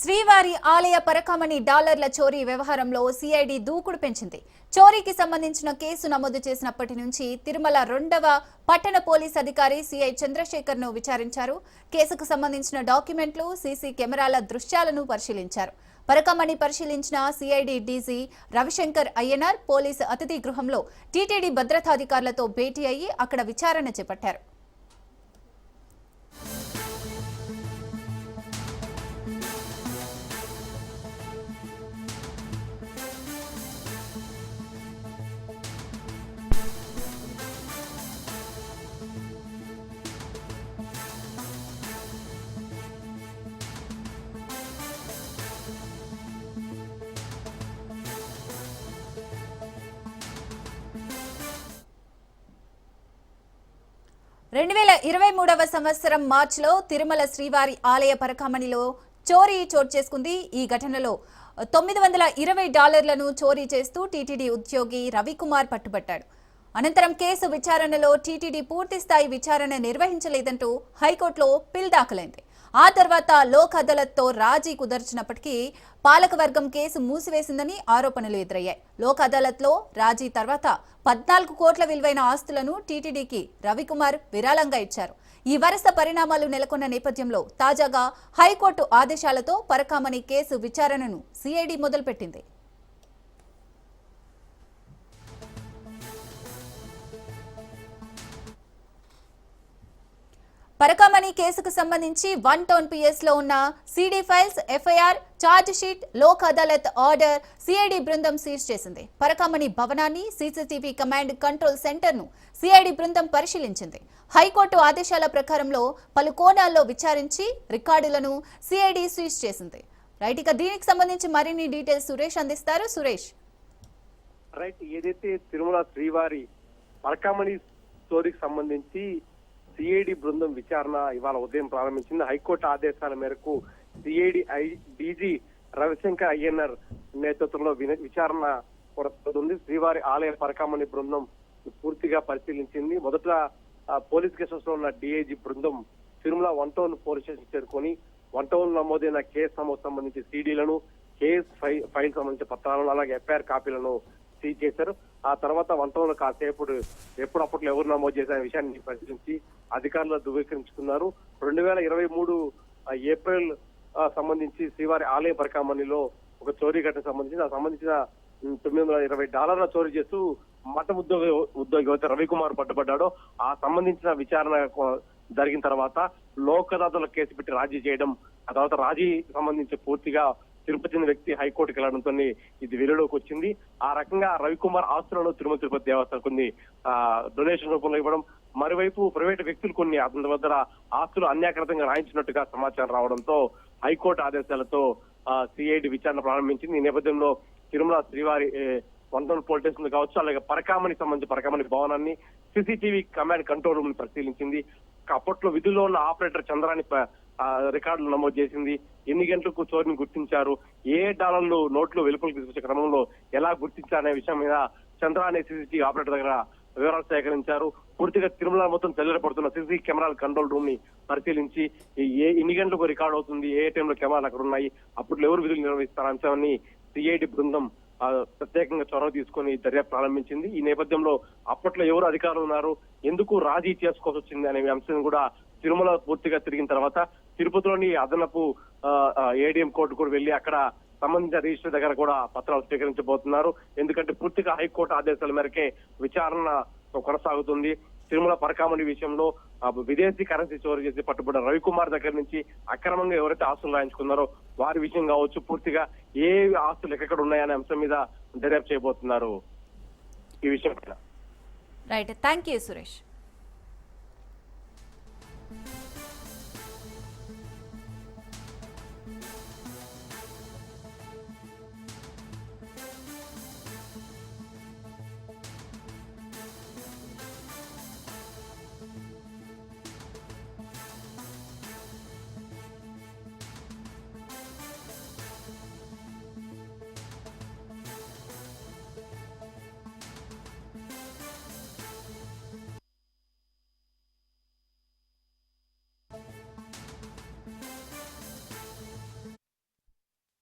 శ్రీవారి ఆలయ పరకామణి డాలర్ల చోరీ వ్యవహారంలో సిఐడి దూకుడు పెంచింది. చోరీకి సంబంధించిన కేసు నమోదు చేసినప్పటి నుంచి తిరుమల 2వ పట్టణ పోలీస్ అధికారి సిఐ చంద్రశేఖర్ ను విచారించారు. కేసుకు సంబంధించిన డాక్యుమెంట్లు, సీసీ కెమెరాల దృశ్యాలను పరిశీలించారు. పరకామణి పరిశీలించిన CID DG Ravishankar Ayyanar police అతిథి గృహంలో టీటీడీ భద్రతాధికారులతో భేటీ అయ్యి అక్కడ విచారణ చేపట్టారు. సంవత్సరం మార్చిలో తిరుమల శ్రీవారి ఆలయ పరకామణిలో చోరీ చోటు చేసుకుంది. ఈ ఘటనలో $920లను చోరీ చేస్తూ టీటీడీ ఉద్యోగి రవికుమార్ పట్టుబట్టాడు. అనంతరం కేసు విచారణలో టీటీడీ పూర్తి స్థాయి విచారణ నిర్వహించలేదంటూ హైకోర్టులో పిల్ దాఖలైంది. ఆ తర్వాత లోక్ అదాలత్తో రాజీ కుదర్చినప్పటికీ పాలకవర్గం కేసు మూసివేసిందని ఆరోపణలు ఎదురయ్యాయి. లోక్ అదాలత్లో రాజీ తర్వాత 14 కోట్ల విలువైన ఆస్తులను టీటీడీకి రవికుమార్ విరాళంగా ఇచ్చారు. ఈ వరుస పరిణామాలు నెలకొన్న నేపథ్యంలో తాజాగా హైకోర్టు ఆదేశాలతో పరకామణి కేసు విచారణను సిఐడి మొదలుపెట్టింది. పరకామణి కేసుకు సంబంధించి 1 టౌన్ పిఎస్ లో ఉన్న CD files, FIR, charge sheet, Lok Adalat order CID బృందం సీజ్ చేసింది. పరకామణి భవనాన్ని, సీసీటీవీ కమాండ్ కంట్రోల్ సెంటర్ ను సిఐడి బృందం పరిశీలించింది. హైకోర్టు ఆదేశాల ప్రకారంలో పలు కోణాల్లో విచారించి రికార్డులను సిఐడి సీజ్ చేసింది. రైట్, ఇక దీనికి సంబంధించి మరిన్ని డీటెయిల్స్ సురేష్ అందిస్తారు. సురేష్, రైట్, ఏదైతే తిరుమల శ్రీవారి పరకామణి స్టోరీకి సంబంధించి సిఐడి బృందం విచారణ ఇవాళ ఉదయం ప్రారంభించింది. హైకోర్టు ఆదేశాల మేరకు సిఐడి డీజీ రవిశంకర్ అయ్యన్నర్ నేతృత్వంలో విచారణ కొనసాగుతుంది. శ్రీవారి ఆలయ పరకామణి బృందం పూర్తిగా పరిశీలించింది. మొదట పోలీస్ కేసెస్ లో ఉన్న డిఐజీ బృందం తిరుమల 1 టౌన్ పోలీస్ స్టేషన్ చేరుకొని 1 టౌన్ నమోదైన కేసు సంబంధించి సీడీలను, కేసు ఫైల్ సంబంధించిన పత్రాలను, అలాగే ఎఫ్ఐఆర్ కాపీలను సీజ్ చేశారు. ఆ తర్వాత 1 టౌన్ కాసేపు ఎప్పుడప్పట్లో ఎవరు నమోదు చేసిన విషయాన్ని పరిశీలించి అధికారులు ధృవీకరించుకున్నారు. 2023 ఏప్రిల్ సంబంధించి శ్రీవారి ఆలయ పరకామణిలో ఒక చోరీ ఘటన సంబంధించిన $920 చోరీ చేస్తూ మఠ ఉద్యోగి రవికుమార్ పట్టుబడ్డాడో ఆ సంబంధించిన విచారణ జరిగిన తర్వాత లోక్ అదాలత్లో కేసు పెట్టి రాజీ చేయడం, ఆ తర్వాత రాజీ సంబంధించి పూర్తిగా తిరుపతి వ్యక్తి హైకోర్టుకి వెళ్లడంతో ఇది వెలుగులోకి వచ్చింది. ఆ రకంగా రవికుమార్ ఆస్తులను తిరుపతి దేవస్థానం కొన్ని డొనేషన్ రూపంలో ఇవ్వడం, మరోవైపు ప్రైవేటు వ్యక్తులు కొన్ని అతని వద్ద ఆస్తులు అన్యాకృతంగా రాయించినట్టుగా సమాచారం రావడంతో హైకోర్టు ఆదేశాలతో సిఐడి విచారణ ప్రారంభించింది. ఈ నేపథ్యంలో తిరుమల శ్రీవారి 1 టౌన్ పోలీస్ స్టేషన్ కావచ్చు, అలాగే పరకామణి సంబంధించి పరకామణి భవనాన్ని, సీసీటీవీ కమాండ్ కంట్రోల్ రూమ్ ని పరిశీలించింది. అప్పట్లో విధుల్లో ఉన్న ఆపరేటర్ చంద్రాన్ని రికార్డులు నమోదు చేసింది. ఎన్ని గంటలకు చోరీని గుర్తించారు, ఏ డాలర్లు నోట్లు వెలుపలకు తీసుకొచ్చే క్రమంలో ఎలా గుర్తించారనే విషయం మీద చంద్ర అనే సీసీటీవీ ఆపరేటర్ దగ్గర వివరాలు సేకరించారు. పూర్తిగా తిరుమల మొత్తం తెల్లరపడుతున్న సీసీ కెమెరాల కంట్రోల్ రూమ్ ని పరిశీలించి ఎన్ని గంటలకు రికార్డ్ అవుతుంది, ఏ టైంలో కెమెరాలు అక్కడ ఉన్నాయి, అప్పట్లో ఎవరు విధులు నిర్వహిస్తారు అంశాన్ని సిఐడి బృందం ప్రత్యేకంగా చొరవ తీసుకొని దర్యాప్తు ప్రారంభించింది. ఈ నేపథ్యంలో అప్పట్లో ఎవరు అధికారులు ఉన్నారు, ఎందుకు రాజీ చేసుకోవాల్సి వచ్చింది అనే అంశం కూడా తిరుమల పూర్తిగా తిరిగిన తర్వాత తిరుపతిలోని అదనపు ఏడీఎం కోర్టు కూడా వెళ్లి అక్కడ సంబంధించిన రిజిస్టర్ దగ్గర కూడా పత్రాలు స్వీకరించబోతున్నారు. ఎందుకంటే పూర్తిగా హైకోర్టు ఆదేశాల మేరకే విచారణ కొనసాగుతుంది. తిరుమల పరకామణి విషయంలో విదేశీ కరెన్సీ చోరీ చేసి పట్టుబడ్డ రవికుమార్ దగ్గర నుంచి అక్రమంగా ఎవరైతే ఆస్తులు రాయించుకున్నారో వారి విషయం కావచ్చు, పూర్తిగా ఏ ఆస్తులు ఎక్కడ ఉన్నాయనే అంశం మీద దర్యాప్తు చేయబోతున్నారు. ఈ విషయం రైట్, థ్యాంక్ యూ సురేష్.